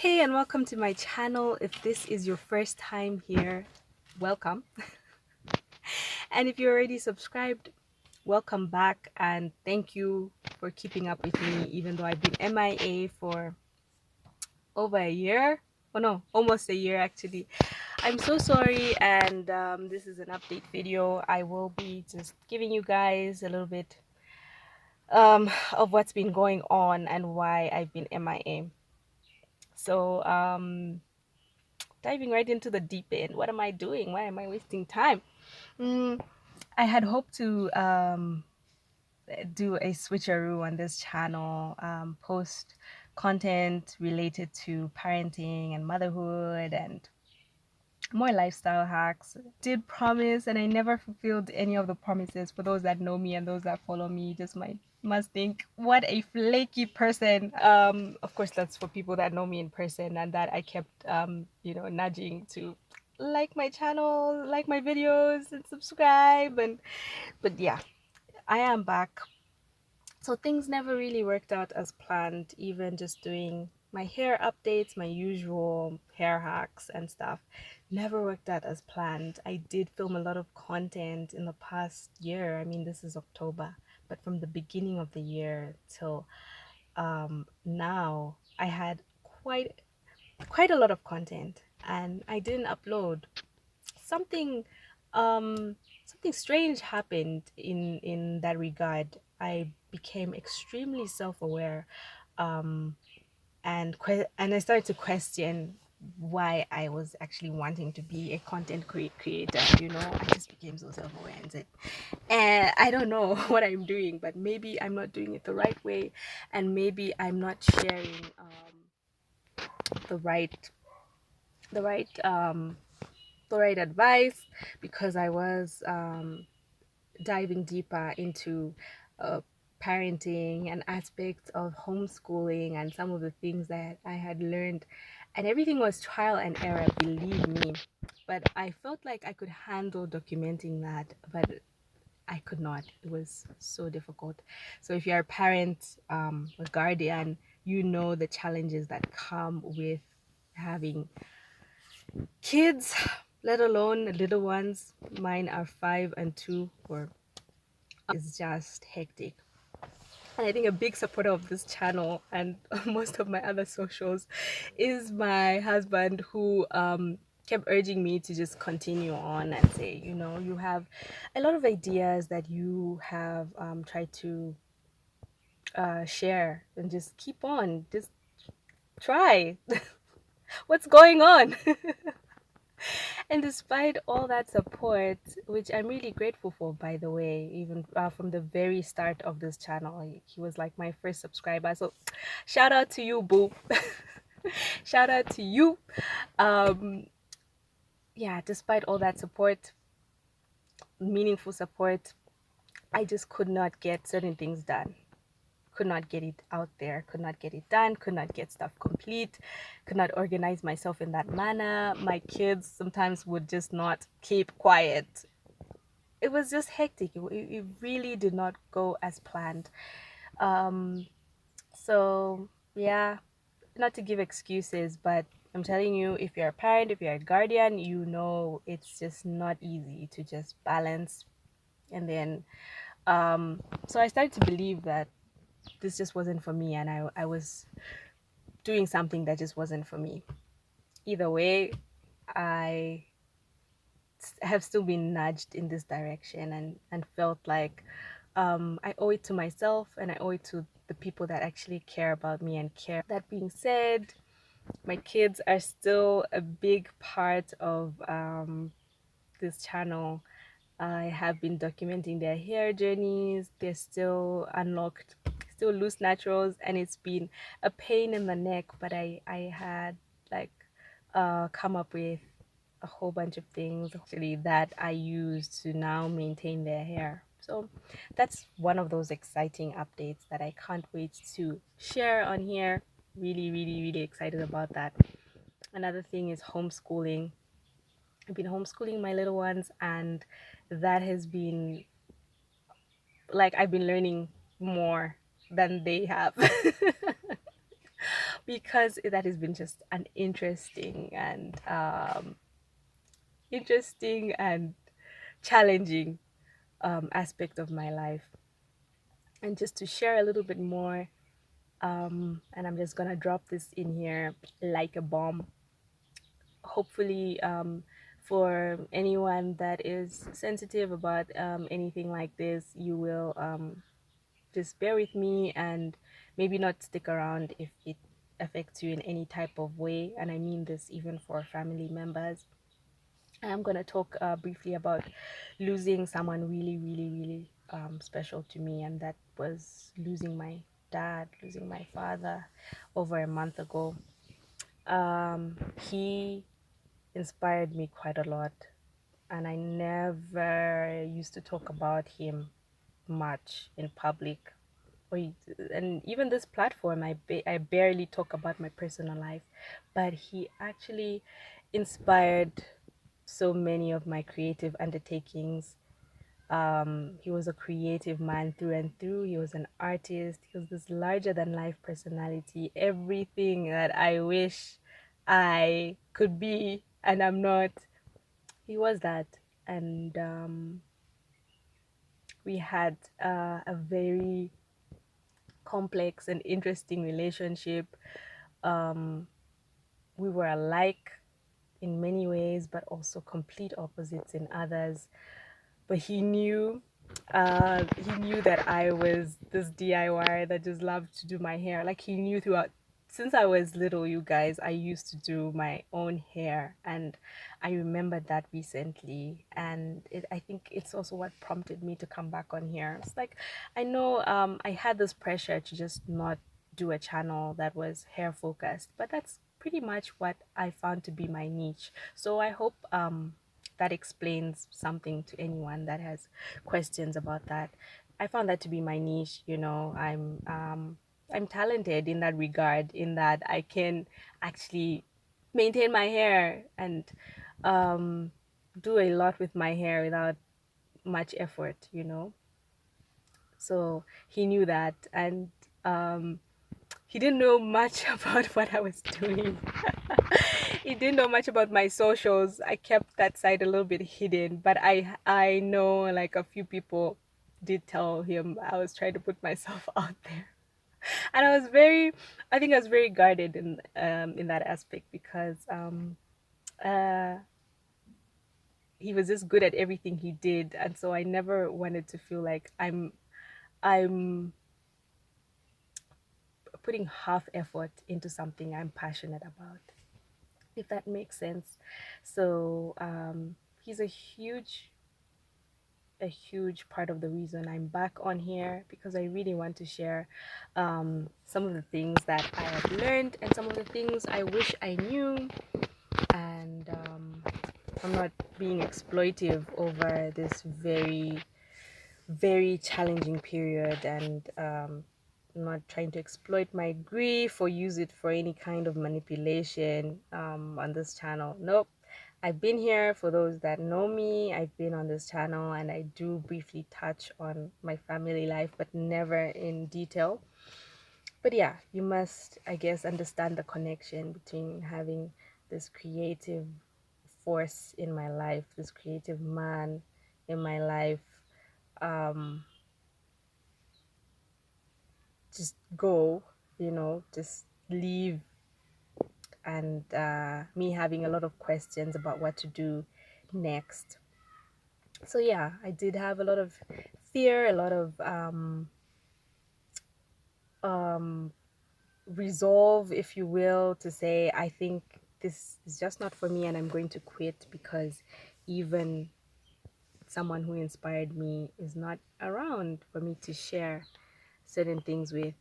Hey, and welcome to my channel. If this is your first time here, welcome. And if you're already subscribed, welcome back and thank you for keeping up with me, even though I've been MIA for over a year. Oh no, almost a year actually. I'm so sorry, and this is an update video. I will be just giving you guys a little bit of what's been going on and why I've been MIA. So, diving right into the deep end. What am I doing? Why am I wasting time? Mm, I had hoped to do a switcheroo on this channel, post content related to parenting and motherhood and more lifestyle hacks. Did promise, and I never fulfilled any of the promises. For those that know me and those that follow me, just might must think what a flaky person. Of course, that's for people that know me in person and that I kept nudging to like my channel, like my videos, and subscribe. And but yeah, I am back. So things never really worked out as planned, even just doing my hair updates, my usual hair hacks and stuff, never worked out as planned. I did film a lot of content in the past year. I mean, this is October, but from the beginning of the year till now, I had quite a lot of content, and I didn't upload. Something something strange happened in that regard. I became extremely self-aware, um and I started to question why I was actually wanting to be a content creator. I just became so self-aware and said, I don't know what I'm doing, but maybe I'm not doing it the right way, and maybe I'm not sharing the right the right um the right advice, because I was diving deeper into uh, parenting and aspects of homeschooling and some of the things that I had learned. And everything was trial and error, believe me. But I felt like I could handle documenting that, but I could not. It was so difficult. So if you're a parent, a guardian, you know the challenges that come with having kids, let alone little ones. Mine are 5 and 2, or is just hectic. And I think a big supporter of this channel and most of my other socials is my husband, who kept urging me to just continue on and say, you have a lot of ideas that you have tried to share, and just keep on, just try. What's going on? And despite all that support, which I'm really grateful for, by the way, even from the very start of this channel, he was like my first subscriber. So shout out to you, boo. Shout out to you. Um, yeah, despite all that support, meaningful support, I just could not get certain things done. Could not get it out there, could not get it done, could not get stuff complete, could not organize myself in that manner. My kids sometimes would just not keep quiet. It was just hectic. It really did not go as planned. Um, so yeah, not to give excuses, but I'm telling you, if you're a parent, if you're a guardian, it's just not easy to just balance. And then, so I started to believe that this just wasn't for me, and I was doing something that just wasn't for me. Either way, I have still been nudged in this direction, and felt like I owe it to myself, and I owe it to the people that actually care about me and care. That being said, my kids are still a big part of this channel. I have been documenting their hair journeys. They're still unlocked, still loose naturals, and it's been a pain in the neck, but I had like come up with a whole bunch of things actually that I use to now maintain their hair. So that's one of those exciting updates that I can't wait to share on here. Really, really, really excited about that. Another thing is homeschooling. I've been homeschooling my little ones, and that has been like I've been learning more than they have. because that has been just an interesting and challenging aspect of my life. And just to share a little bit more, and I'm just gonna drop this in here like a bomb. Hopefully, for anyone that is sensitive about anything like this, you will just bear with me and maybe not stick around if it affects you in any type of way. And I mean this even for family members. I'm going to talk briefly about losing someone really, really, really special to me, and that was losing my dad, losing my father over a month ago. He inspired me quite a lot, and I never used to talk about him much in public. And even this platform, I barely talk about my personal life, but he actually inspired so many of my creative undertakings. He was a creative man through and through. He was an artist. He was this larger than life personality. Everything that I wish I could be and I'm not, he was that. And we had a very complex and interesting relationship. Um, we were alike in many ways, but also complete opposites in others. But he knew that I was this DIY that just loved to do my hair. Like he knew throughout since I was little, you guys, I used to do my own hair, and I remembered that recently, and I think it's also what prompted me to come back on here. It's like I know I had this pressure to just not do a channel that was hair focused, but that's pretty much what I found to be my niche. So I hope that explains something to anyone that has questions about that. I found that to be my niche. I'm talented in that regard, in that I can actually maintain my hair and um, do a lot with my hair without much effort. So he knew that, and um, he didn't know much about what I was doing. He didn't know much about my socials. I kept that side a little bit hidden, but I know like a few people did tell him I was trying to put myself out there. And I think I was very guarded in that aspect because uh he was just good at everything he did, and so I never wanted to feel like I'm putting half effort into something I'm passionate about, if that makes sense. So he's a huge part of the reason I'm back on here, because I really want to share some of the things that I have learned and some of the things I wish I knew. And I'm not being exploitive over this very, very challenging period, and I'm not trying to exploit my grief or use it for any kind of manipulation on this channel. Nope. I've been here. For those that know me, I've been on this channel, and I do briefly touch on my family life, but never in detail. But yeah, you must, I guess, understand the connection between having this creative force in my life, this creative man in my life, um, just go, just leave, and me having a lot of questions about what to do next. So yeah, I did have a lot of fear, a lot of um, resolve, if you will, to say, I think this is just not for me and I'm going to quit, because even someone who inspired me is not around for me to share certain things with.